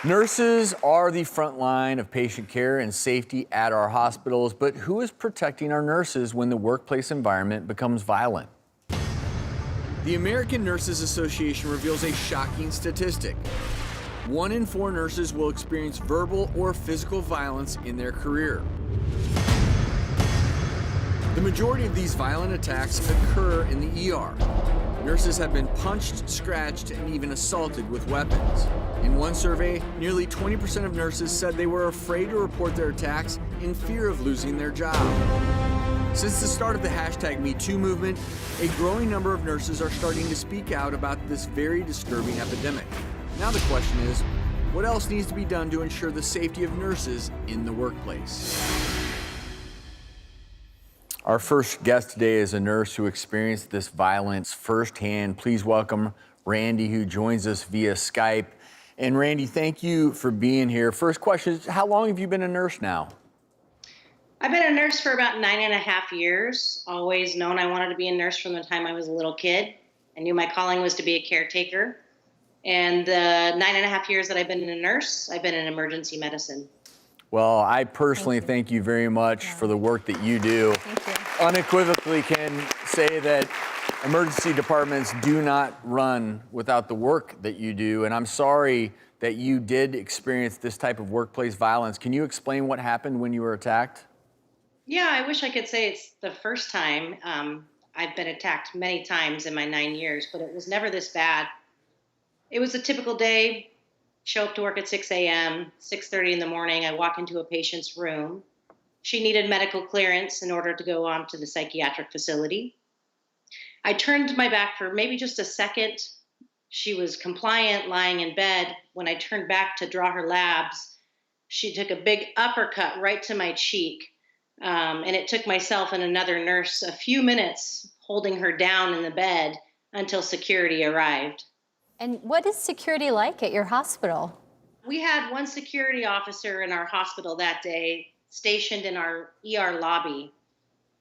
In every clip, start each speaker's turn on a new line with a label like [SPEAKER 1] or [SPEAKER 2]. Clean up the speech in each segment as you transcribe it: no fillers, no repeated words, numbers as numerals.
[SPEAKER 1] Nurses are the front line of patient care and safety at our hospitals, but who is protecting our nurses when the workplace environment becomes violent? The American Nurses Association reveals a shocking statistic. 1 in 4 nurses will experience verbal or physical violence in their career. The majority of these violent attacks occur in the ER. Nurses have been punched, scratched, and even assaulted with weapons. In one survey, nearly 20% of nurses said they were afraid to report their attacks in fear of losing their job. Since the start of the #MeToo movement, a growing number of nurses are starting to speak out about this very disturbing epidemic. Now the question is, what else needs to be done to ensure the safety of nurses in the workplace? Our first guest today is a nurse who experienced this violence firsthand. Please welcome Randee, who joins us via Skype. And Randee, thank you for being here. First question is, how long have you been a nurse now?
[SPEAKER 2] I've been a nurse for about 9.5 years. Always known I wanted to be a nurse from the time I was a little kid. I knew my calling was to be a caretaker. And the 9.5 years that I've been a nurse, I've been in emergency medicine.
[SPEAKER 1] Well, I personally thank you very much for the work that you do.
[SPEAKER 3] Thank you.
[SPEAKER 1] Unequivocally can say that emergency departments do not run without the work that you do. And I'm sorry that you did experience this type of workplace violence. Can you explain what happened when you were attacked?
[SPEAKER 2] Yeah, I wish I could say it's the first time. I've been attacked many times in my 9 years, but it was never this bad. It was a typical day. Show up to work at 6 a.m., 6:30 in the morning. I walk into a patient's room. She needed medical clearance in order to go on to the psychiatric facility. I turned my back for maybe just a second. She was compliant, lying in bed. When I turned back to draw her labs, she took a big uppercut right to my cheek. And it took myself and another nurse a few minutes holding her down in the bed until security arrived.
[SPEAKER 3] And what is security like at your hospital?
[SPEAKER 2] We had one security officer in our hospital that day stationed in our ER lobby.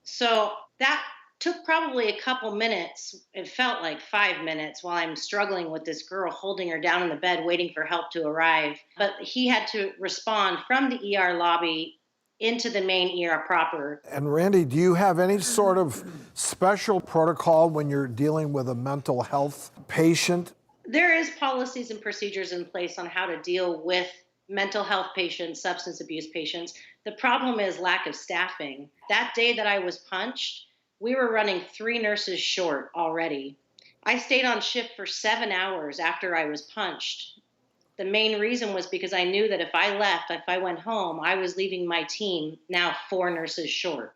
[SPEAKER 2] So that took probably a couple minutes. It felt like 5 minutes while I'm struggling with this girl, holding her down in the bed, waiting for help to arrive. But he had to respond from the ER lobby into the main ER proper.
[SPEAKER 4] And Randee, do you have any sort of special protocol when you're dealing with a mental health patient?
[SPEAKER 2] There is policies and procedures in place on how to deal with mental health patients, substance abuse patients. The problem is lack of staffing. That day that I was punched, we were running 3 nurses short already. I stayed on shift for 7 hours after I was punched. The main reason was because I knew that if I left, if I went home, I was leaving my team now 4 nurses short.